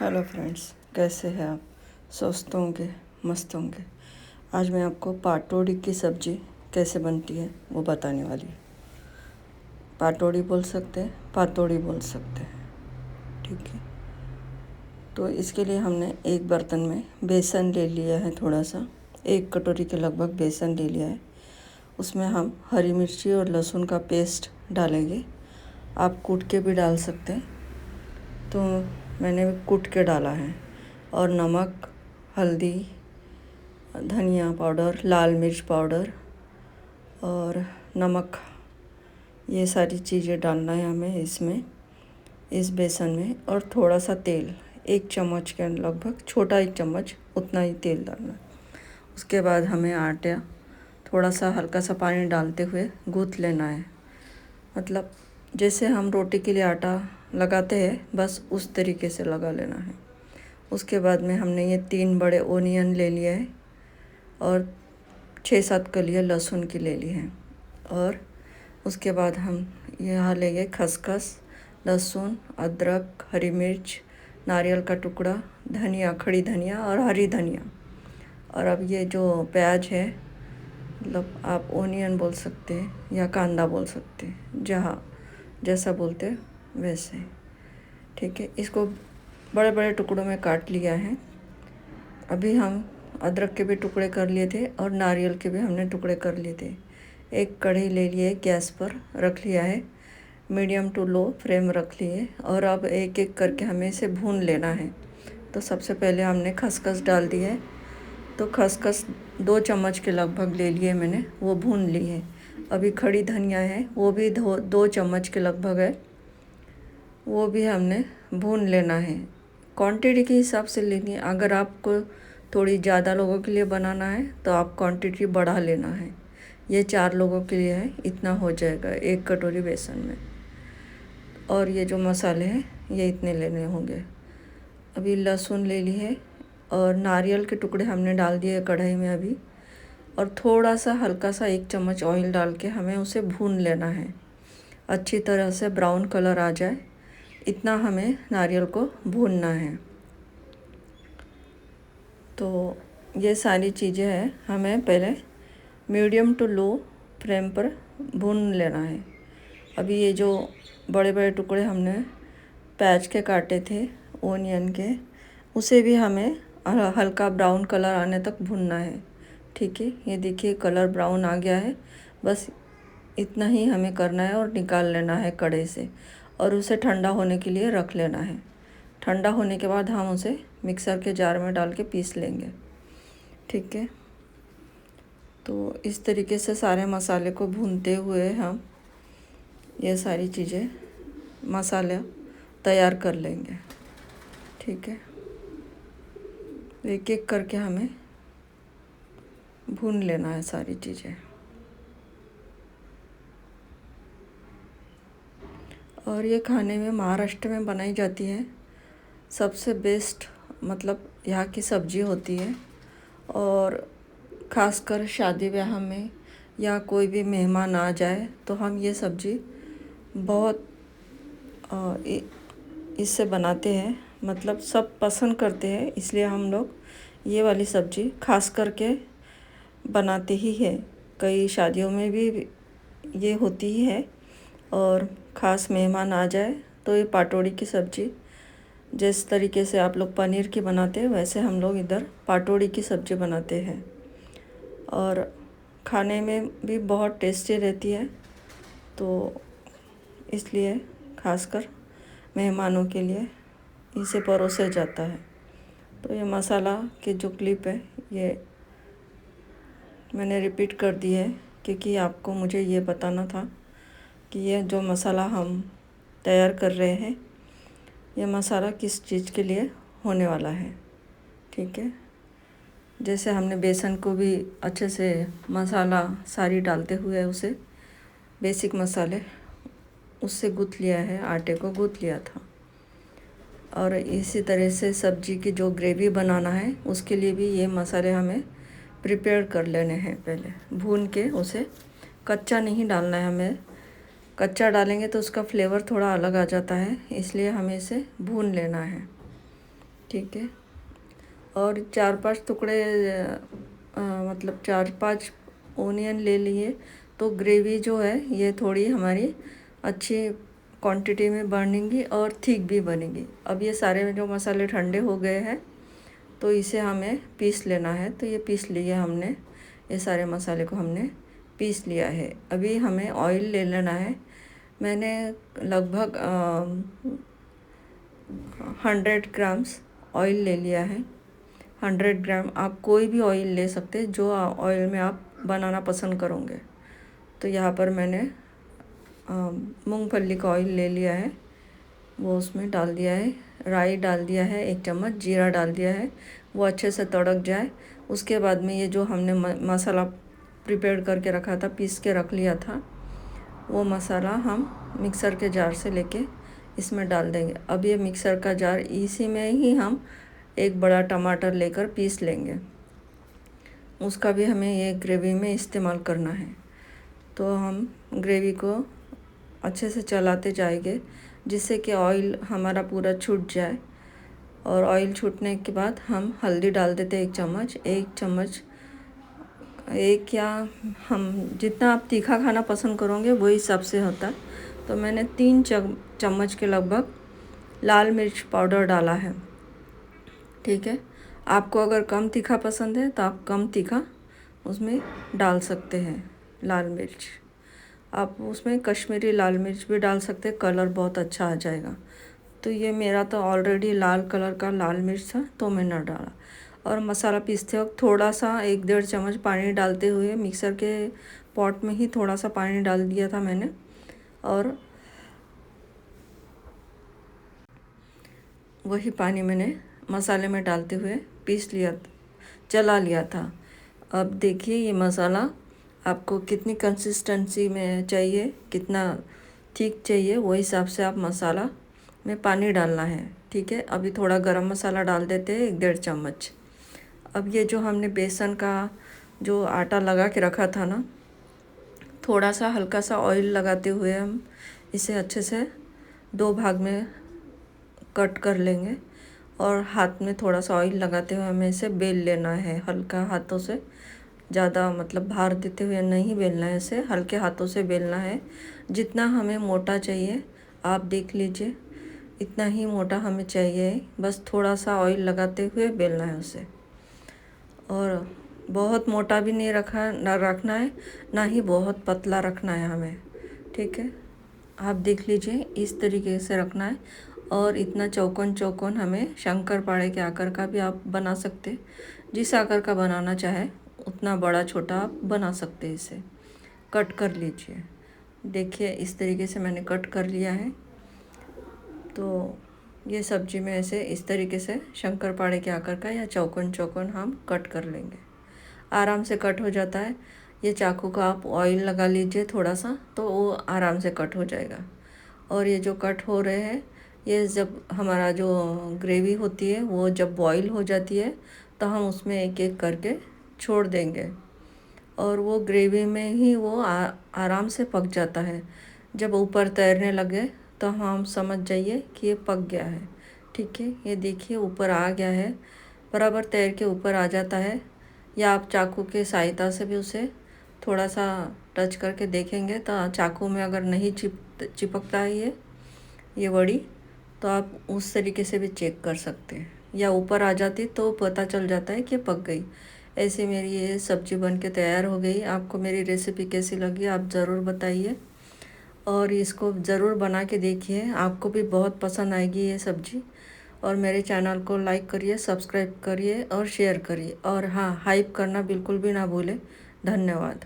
Hello friends, कैसे हैं आप? स्वस्थ होंगे, मस्त होंगे। आज मैं आपको पाटोड़ी की सब्ज़ी कैसे बनती है वो बताने वाली हूँ। पाटोड़ी बोल सकते हैं, पातोड़ी बोल सकते हैं, ठीक है। तो इसके लिए हमने एक बर्तन में बेसन ले लिया है, थोड़ा सा 1 कटोरी के लगभग बेसन ले लिया है। उसमें हम हरी मिर्ची और लहसुन का पेस्ट डालेंगे। आप कूट के भी डाल सकते हैं, तो मैंने कूट के डाला है। और नमक, हल्दी, धनिया पाउडर, लाल मिर्च पाउडर और नमक, ये सारी चीज़ें डालना है हमें इसमें, इस बेसन में। और थोड़ा सा तेल, 1 चम्मच के लगभग, छोटा 1 चम्मच उतना ही तेल डालना है। उसके बाद हमें आटा थोड़ा सा हल्का सा पानी डालते हुए गूँथ लेना है। मतलब जैसे हम रोटी के लिए आटा लगाते हैं, बस उस तरीके से लगा लेना है। उसके बाद में हमने ये 3 बड़े ओनियन ले लिए हैं और 6-7 कलियाँ लहसुन की ले ली हैं। और उसके बाद हम यहाँ लेंगे खसखस, लहसुन, अदरक, हरी मिर्च, नारियल का टुकड़ा, धनिया, खड़ी धनिया और हरी धनिया। और अब ये जो प्याज है, मतलब आप ओनियन बोल सकते हैं या कांदा बोल सकते हैं, जहाँ जैसा बोलते हैं वैसे, ठीक है। इसको बड़े बड़े टुकड़ों में काट लिया है। अभी हम अदरक के भी टुकड़े कर लिए थे और नारियल के भी हमने टुकड़े कर लिए थे। एक कढ़ाई ले लिए, गैस पर रख लिया है, मीडियम टू लो फ्लेम रख लिए। और अब एक एक करके हमें इसे भून लेना है। तो सबसे पहले हमने खसखस डाल दी है। तो खसखस 2 चम्मच के लगभग ले लिए मैंने, वो भून ली है। अभी खड़ी धनिया है, वो भी 2 चम्मच के लगभग है, वो भी हमने भून लेना है। क्वांटिटी के हिसाब से लेनी है। अगर आपको थोड़ी ज़्यादा लोगों के लिए बनाना है तो आप क्वांटिटी बढ़ा लेना है। ये 4 लोगों के लिए है, इतना हो जाएगा 1 कटोरी बेसन में। और ये जो मसाले हैं ये इतने लेने होंगे। अभी लहसुन ले ली है और नारियल के टुकड़े हमने डाल दिए कढ़ाई में अभी। और थोड़ा सा हल्का सा 1 चम्मच ऑयल डाल के हमें उसे भून लेना है, अच्छी तरह से ब्राउन कलर आ जाए, इतना हमें नारियल को भूनना है। तो ये सारी चीज़ें हैं, हमें पहले मीडियम टू लो फ्लेम पर भून लेना है। अभी ये जो बड़े बड़े टुकड़े हमने प्याज के काटे थे, ओनियन के, उसे भी हमें हल्का ब्राउन कलर आने तक भूनना है, ठीक है। ये देखिए कलर ब्राउन आ गया है, बस इतना ही हमें करना है और निकाल लेना है कढ़ाई से। और उसे ठंडा होने के लिए रख लेना है। ठंडा होने के बाद हम उसे मिक्सर के जार में डाल के पीस लेंगे, ठीक है। तो इस तरीके से सारे मसाले को भूनते हुए हम ये सारी चीज़ें मसाले तैयार कर लेंगे, ठीक है। एक एक करके हमें भून लेना है सारी चीज़ें। और ये खाने में महाराष्ट्र में बनाई जाती है, सबसे बेस्ट, मतलब यहाँ की सब्ज़ी होती है। और ख़ासकर शादी ब्याह में या कोई भी मेहमान आ जाए तो हम ये सब्ज़ी बहुत इससे बनाते हैं, मतलब सब पसंद करते हैं, इसलिए हम लोग ये वाली सब्ज़ी खास करके बनाते ही है। कई शादियों में भी ये होती ही है। और ख़ास मेहमान आ जाए तो ये पाटोड़ी की सब्ज़ी, जिस तरीके से आप लोग पनीर की बनाते हैं वैसे हम लोग इधर पाटोड़ी की सब्ज़ी बनाते हैं। और खाने में भी बहुत टेस्टी रहती है, तो इसलिए खासकर मेहमानों के लिए इसे परोसा जाता है। तो ये मसाला की जो क्लिप है ये मैंने रिपीट कर दी है, क्योंकि आपको मुझे ये बताना था कि ये जो मसाला हम तैयार कर रहे हैं, ये मसाला किस चीज़ के लिए होने वाला है, ठीक है। जैसे हमने बेसन को भी अच्छे से मसाला सारी डालते हुए उसे बेसिक मसाले उससे गूँथ लिया है, आटे को गूँथ लिया था। और इसी तरह से सब्ज़ी की जो ग्रेवी बनाना है उसके लिए भी ये मसाले हमें प्रिपेयर कर लेने हैं, पहले भून के उसे। कच्चा नहीं डालना है हमें, कच्चा डालेंगे तो उसका फ्लेवर थोड़ा अलग आ जाता है, इसलिए हमें इसे भून लेना है। ठीक है। और 4-5 टुकड़े मतलब 4-5 ओनियन ले लिए, तो ग्रेवी जो है ये थोड़ी हमारी अच्छी क्वांटिटी में बनेगी और थिक भी बनेगी। अब ये सारे जो मसाले ठंडे हो गए हैं, तो इसे हमें पीस लेना है। तो ये पीस लिए हमने, ये सारे मसाले को हमने पीस लिया है। अभी हमें ऑयल ले लेना है। मैंने लगभग 100 ग्राम्स ऑयल ले लिया है। 100 ग्राम, आप कोई भी ऑयल ले सकते हैं जो ऑयल में आप बनाना पसंद करोगे। तो यहाँ पर मैंने मूंगफली का ऑयल ले लिया है, वो उसमें डाल दिया है। राई डाल दिया है 1 चम्मच, जीरा डाल दिया है, वो अच्छे से तड़क जाए। उसके बाद में ये जो हमने मसाला प्रिपेयर करके रखा था, पीस के रख लिया था, वो मसाला हम मिक्सर के जार से लेके इसमें डाल देंगे। अब ये मिक्सर का जार, इसी में ही हम एक बड़ा टमाटर लेकर पीस लेंगे, उसका भी हमें ये ग्रेवी में इस्तेमाल करना है। तो हम ग्रेवी को अच्छे से चलाते जाएंगे जिससे कि ऑयल हमारा पूरा छूट जाए। और ऑयल छूटने के बाद हम हल्दी डाल देते हैं 1 चम्मच, एक या हम जितना आप तीखा खाना पसंद करोगे वही हिसाब से होता है। तो मैंने 3 चम्मच के लगभग लाल मिर्च पाउडर डाला है। ठीक है, आपको अगर कम तीखा पसंद है तो आप कम तीखा उसमें डाल सकते हैं। लाल मिर्च आप उसमें कश्मीरी लाल मिर्च भी डाल सकते हैं, कलर बहुत अच्छा आ जाएगा। तो ये मेरा तो ऑलरेडी लाल कलर का लाल मिर्च था, तो मैंने डाला। और मसाला पीसते वक्त थोड़ा सा 1-1.5 चम्मच पानी डालते हुए, मिक्सर के पॉट में ही थोड़ा सा पानी डाल दिया था मैंने, और वही पानी मैंने मसाले में डालते हुए पीस लिया, चला लिया था। अब देखिए ये मसाला आपको कितनी कंसिस्टेंसी में चाहिए, कितना ठीक चाहिए, वो हिसाब से आप मसाला में पानी डालना है। ठीक है, अभी थोड़ा गरम मसाला डाल देते हैं 1-1.5 चम्मच। अब ये जो हमने बेसन का जो आटा लगा के रखा था ना, थोड़ा सा हल्का सा ऑयल लगाते हुए हम इसे अच्छे से 2 भाग में कट कर लेंगे। और हाथ में थोड़ा सा ऑयल लगाते हुए हमें इसे बेल लेना है, हल्का हाथों से, ज़्यादा मतलब भार देते हुए नहीं बेलना है, इसे हल्के हाथों से बेलना है। जितना हमें मोटा चाहिए आप देख लीजिए, इतना ही मोटा हमें चाहिए, बस थोड़ा सा ऑयल लगाते हुए बेलना है उसे। और बहुत मोटा भी नहीं रखना है, ना ही बहुत पतला रखना है हमें। ठीक है, आप देख लीजिए इस तरीके से रखना है। और इतना चौकोन चौकोन हमें शंकरपारे के आकार का भी आप बना सकते, जिस आकार का बनाना चाहे उतना बड़ा छोटा आप बना सकते हैं। इसे कट कर लीजिए। देखिए इस तरीके से मैंने कट कर लिया है। तो ये सब्जी में ऐसे इस तरीके से शंकरपारे के आकार का या चौकोन चौकोन हम कट कर लेंगे, आराम से कट हो जाता है। ये चाकू का आप ऑयल लगा लीजिए थोड़ा सा, तो वो आराम से कट हो जाएगा। और ये जो कट हो रहे हैं, ये जब हमारा जो ग्रेवी होती है वो जब बॉईल हो जाती है, तो हम उसमें एक एक करके छोड़ देंगे, और वो ग्रेवी में ही वो आराम से पक जाता है। जब ऊपर तैरने लगे तो हम समझ जाइए कि ये पक गया है। ठीक है, ये देखिए ऊपर आ गया है, बराबर तैर के ऊपर आ जाता है। या आप चाकू के सहायता से भी उसे थोड़ा सा टच करके देखेंगे, तो चाकू में अगर नहीं चिपकता है ये वड़ी, तो आप उस तरीके से भी चेक कर सकते हैं। या ऊपर आ जाती तो पता चल जाता है कि पक गई। ऐसे मेरी ये सब्ज़ी बन के तैयार हो गई। आपको मेरी रेसिपी कैसी लगी आप ज़रूर बताइए, और इसको ज़रूर बना के देखिए, आपको भी बहुत पसंद आएगी ये सब्ज़ी। और मेरे चैनल को लाइक करिए, सब्सक्राइब करिए और शेयर करिए, और हाँ, हाइप करना बिल्कुल भी ना भूलें। धन्यवाद।